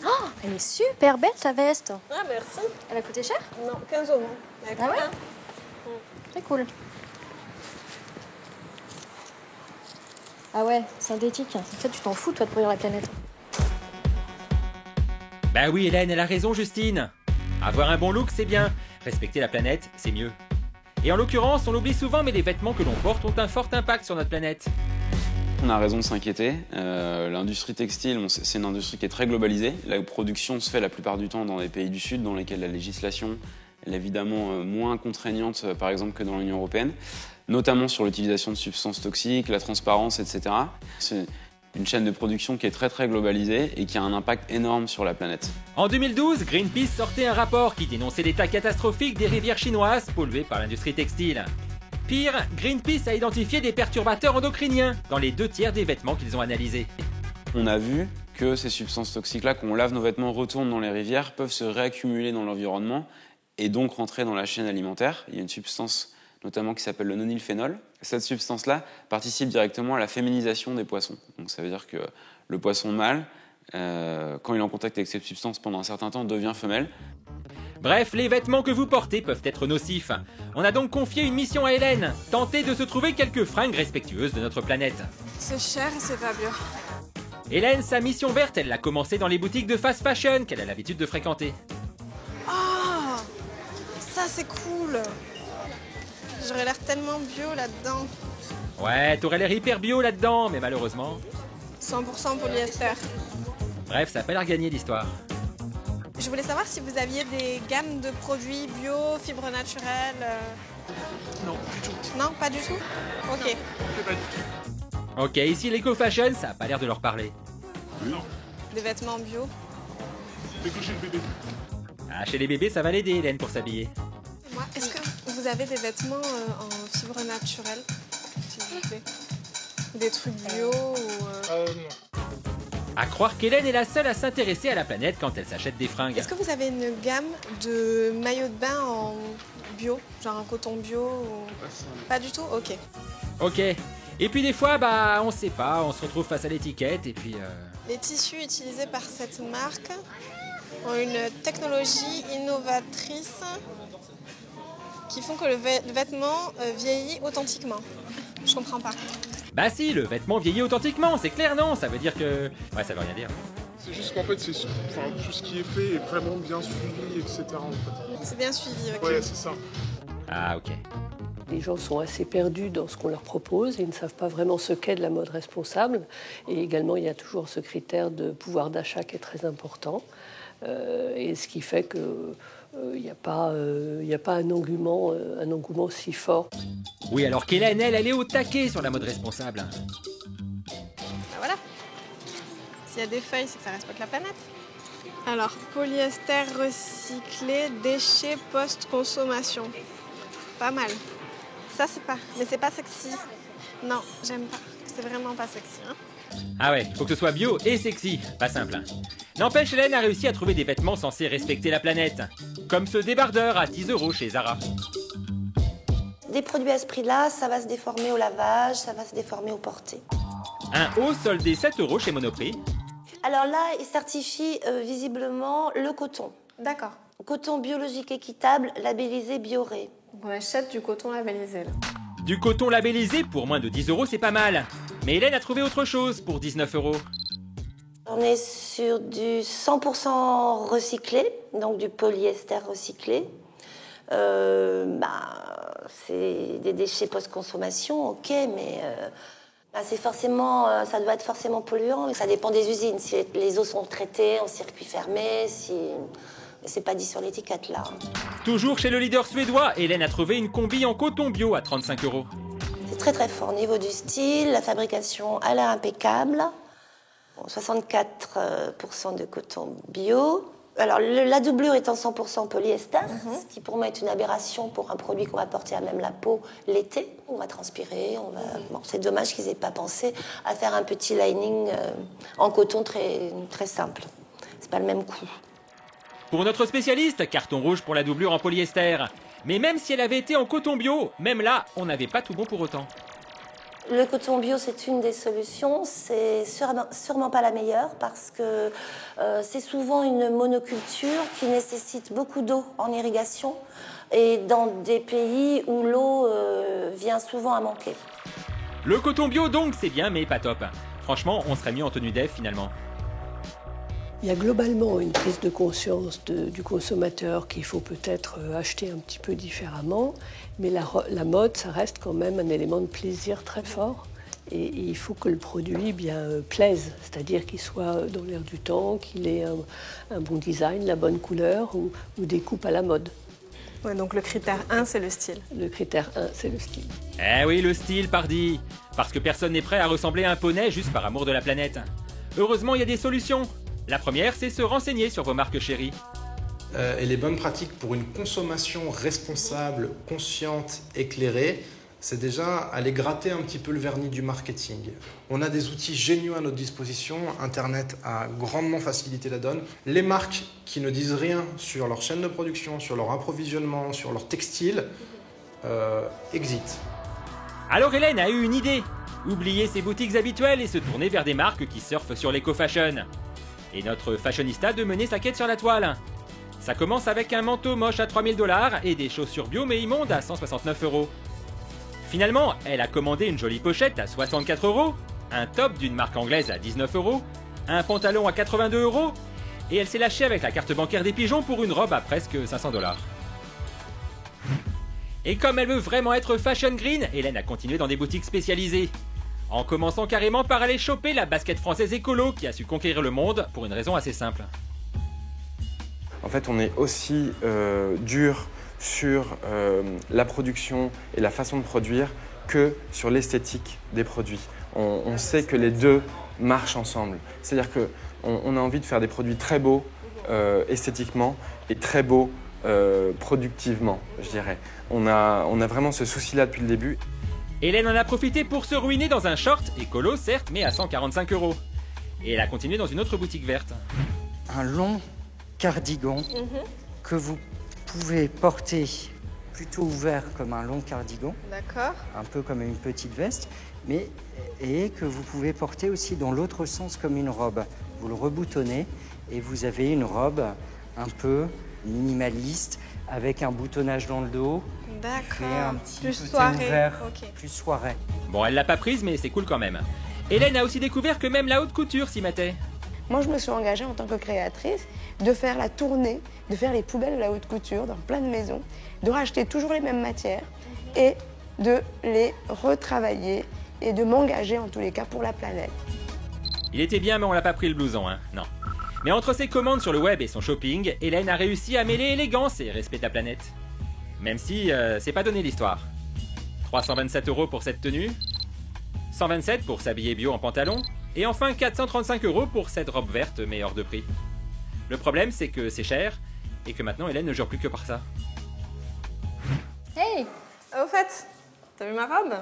Oh, elle est super belle ta veste. Ah, merci. Elle a coûté cher? Non, 15 euros. Elle est Ah cool, ouais? hein. C'est cool. Ah ouais, synthétique. En fait, tu t'en fous toi de pourrir la planète. Bah oui, Hélène, elle a raison, Justine. Avoir un bon look, c'est bien. Respecter la planète, c'est mieux. Et en l'occurrence, on l'oublie souvent, mais les vêtements que l'on porte ont un fort impact sur notre planète. On a raison de s'inquiéter. L'industrie textile, c'est une industrie qui est très globalisée. La production se fait la plupart du temps dans les pays du Sud, dans lesquels la législation est évidemment moins contraignante, par exemple, que dans l'Union européenne, notamment sur l'utilisation de substances toxiques, la transparence, etc. C'est une chaîne de production qui est très très globalisée et qui a un impact énorme sur la planète. En 2012, Greenpeace sortait un rapport qui dénonçait l'état catastrophique des rivières chinoises polluées par l'industrie textile. Pire, Greenpeace a identifié des perturbateurs endocriniens dans les 2/3 des vêtements qu'ils ont analysés. On a vu que ces substances toxiques-là, quand on lave nos vêtements, retournent dans les rivières, peuvent se réaccumuler dans l'environnement et donc rentrer dans la chaîne alimentaire. Il y a une substance notamment qui s'appelle le nonylphénol. Cette substance-là participe directement à la féminisation des poissons. Donc ça veut dire que le poisson mâle, quand il est en contact avec cette substance pendant un certain temps, devient femelle. Bref, les vêtements que vous portez peuvent être nocifs. On a donc confié une mission à Hélène, tenter de se trouver quelques fringues respectueuses de notre planète. C'est cher et c'est pas bio. Hélène, sa mission verte, elle l'a commencé dans les boutiques de fast fashion qu'elle a l'habitude de fréquenter. Oh, ça c'est cool. J'aurais l'air tellement bio là-dedans. Ouais, t'aurais l'air hyper bio là-dedans, mais malheureusement... 100% polyester. Bref, ça a pas l'air gagné l'histoire. Je voulais savoir si vous aviez des gammes de produits bio, fibres naturelles. Non, du tout. Non, pas du tout. Ok. Pas du tout. Ok, ici l'éco-fashion, ça a pas l'air de leur parler. Non. Des vêtements bio. Dès que j'ai le bébé. Ah, chez les bébés, ça va l'aider, Hélène, pour s'habiller. Moi, est-ce que vous avez des vêtements en fibres naturelles, s'il vous plaît? Des trucs bio ou... Non. À croire qu'Hélène est la seule à s'intéresser à la planète quand elle s'achète des fringues. Est-ce que vous avez une gamme de maillots de bain en bio, genre un coton bio ou... Pas du tout? Ok. Ok. Et puis des fois, bah, on sait pas, on se retrouve face à l'étiquette et puis... Les tissus utilisés par cette marque ont une technologie innovatrice qui font que le vêtement vieillit authentiquement. Je comprends pas. Bah si, le vêtement vieillit authentiquement, c'est clair, non? Ça veut dire que... Ouais, ça veut rien dire. C'est juste qu'en fait, tout ce qui est fait est vraiment bien suivi, etc. En fait. C'est bien suivi, ok. Ouais, c'est ça. Ah, ok. Les gens sont assez perdus dans ce qu'on leur propose et ils ne savent pas vraiment ce qu'est de la mode responsable. Et également, il y a toujours ce critère de pouvoir d'achat qui est très important. Et ce qui fait que il n'y a pas un engouement si fort. Oui, alors qu'Hélène, elle est au taquet sur la mode responsable. Bah voilà. S'il y a des feuilles, c'est que ça respecte la planète. Alors, polyester recyclé, déchets post-consommation. Pas mal. Ça, c'est pas... Mais c'est pas sexy. Non, j'aime pas. C'est vraiment pas sexy, hein. Ah ouais, faut que ce soit bio et sexy, pas simple. N'empêche, Hélène a réussi à trouver des vêtements censés respecter la planète. Comme ce débardeur à 10 € chez Zara. Des produits à ce prix-là, ça va se déformer au lavage, ça va se déformer au porté. Un haut soldé 7 € chez Monoprix. Alors là, il certifie visiblement le coton. D'accord. Coton biologique équitable, labellisé Bioré. On achète du coton labellisé, là. Du coton labellisé pour moins de 10 €, c'est pas mal. Mais Hélène a trouvé autre chose pour 19 €. On est sur du 100% recyclé, donc du polyester recyclé. C'est des déchets post-consommation, ok, mais c'est forcément, ça doit être forcément polluant. Ça dépend des usines. Si les eaux sont traitées en circuit fermé, si... C'est pas dit sur l'étiquette, là. Toujours chez le leader suédois, Hélène a trouvé une combi en coton bio à 35 €. C'est très très fort au niveau du style, la fabrication a l'air impeccable. 64% de coton bio. Alors la doublure est en 100% polyester, ce qui pour moi est une aberration pour un produit qu'on va porter à même la peau l'été. On va transpirer, Bon, c'est dommage qu'ils aient pas pensé à faire un petit lining en coton très, très simple. C'est pas le même coût. Pour notre spécialiste, carton rouge pour la doublure en polyester. Mais même si elle avait été en coton bio, même là, on n'avait pas tout bon pour autant. Le coton bio, c'est une des solutions. C'est sûrement pas la meilleure parce que c'est souvent une monoculture qui nécessite beaucoup d'eau en irrigation et dans des pays où l'eau vient souvent à manquer. Le coton bio donc, c'est bien mais pas top. Franchement, on serait mieux en tenue d'EF finalement. Il y a globalement une prise de conscience du consommateur qu'il faut peut-être acheter un petit peu différemment, mais la mode, ça reste quand même un élément de plaisir très fort. Et il faut que le produit plaise, c'est-à-dire qu'il soit dans l'air du temps, qu'il ait un bon design, la bonne couleur ou des coupes à la mode. Ouais, donc le critère 1, c'est le style. Le critère 1, c'est le style. Eh oui, le style, pardi. Parce que personne n'est prêt à ressembler à un poney juste par amour de la planète. Heureusement, il y a des solutions. La première, c'est se renseigner sur vos marques chéries. Et les bonnes pratiques pour une consommation responsable, consciente, éclairée, c'est déjà aller gratter un petit peu le vernis du marketing. On a des outils géniaux à notre disposition. Internet a grandement facilité la donne. Les marques qui ne disent rien sur leur chaîne de production, sur leur approvisionnement, sur leur textile, exit. Alors Hélène a eu une idée. Oublier ses boutiques habituelles et se tourner vers des marques qui surfent sur l'éco-fashion. Et notre fashionista de mener sa quête sur la toile. Ça commence avec un manteau moche à 3000 $ et des chaussures bio mais immondes à 169 €. Finalement, elle a commandé une jolie pochette à 64 €, un top d'une marque anglaise à 19 €, un pantalon à 82 € et elle s'est lâchée avec la carte bancaire des pigeons pour une robe à presque 500 $. Et comme elle veut vraiment être fashion green, Hélène a continué dans des boutiques spécialisées. En commençant carrément par aller choper la basket française écolo qui a su conquérir le monde pour une raison assez simple. En fait, on est aussi dur sur la production et la façon de produire que sur l'esthétique des produits. On sait que les deux marchent ensemble. C'est-à-dire qu'on a envie de faire des produits très beaux esthétiquement et très beaux productivement, je dirais. On a vraiment ce souci-là depuis le début. Hélène en a profité pour se ruiner dans un short, écolo certes, mais à 145 €. Et elle a continué dans une autre boutique verte. Un long cardigan que vous pouvez porter plutôt ouvert comme un long cardigan. D'accord. Un peu comme une petite veste, et que vous pouvez porter aussi dans l'autre sens comme une robe. Vous le reboutonnez et vous avez une robe un peu minimaliste avec un boutonnage dans le dos. D'accord. Un petit plus côté soirée. ouvert, Okay. plus soirée. Bon, elle l'a pas prise, mais c'est cool quand même. Hélène a aussi découvert que même la haute couture s'y mettait. Moi, je me suis engagée en tant que créatrice de faire la tournée, de faire les poubelles de la haute couture dans plein de maisons, de racheter toujours les mêmes matières et de les retravailler et de m'engager en tous les cas pour la planète. Il était bien, mais on l'a pas pris le blouson, hein, non. Mais entre ses commandes sur le web et son shopping, Hélène a réussi à mêler élégance et respect de la planète. Même si c'est pas donné l'histoire. 327 € pour cette tenue, 127 pour s'habiller bio en pantalon, et enfin 435 € pour cette robe verte mais hors de prix. Le problème c'est que c'est cher, et que maintenant Hélène ne jure plus que par ça. Hey! Au fait, t'as vu ma robe?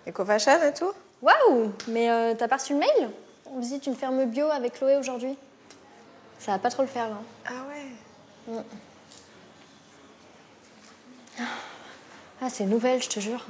Éco-fashion et tout? Waouh! Mais t'as pas reçu le mail? On visite une ferme bio avec Chloé aujourd'hui. Ça va pas trop le faire là. Ah ouais. Ah, c'est nouvelle, je te jure.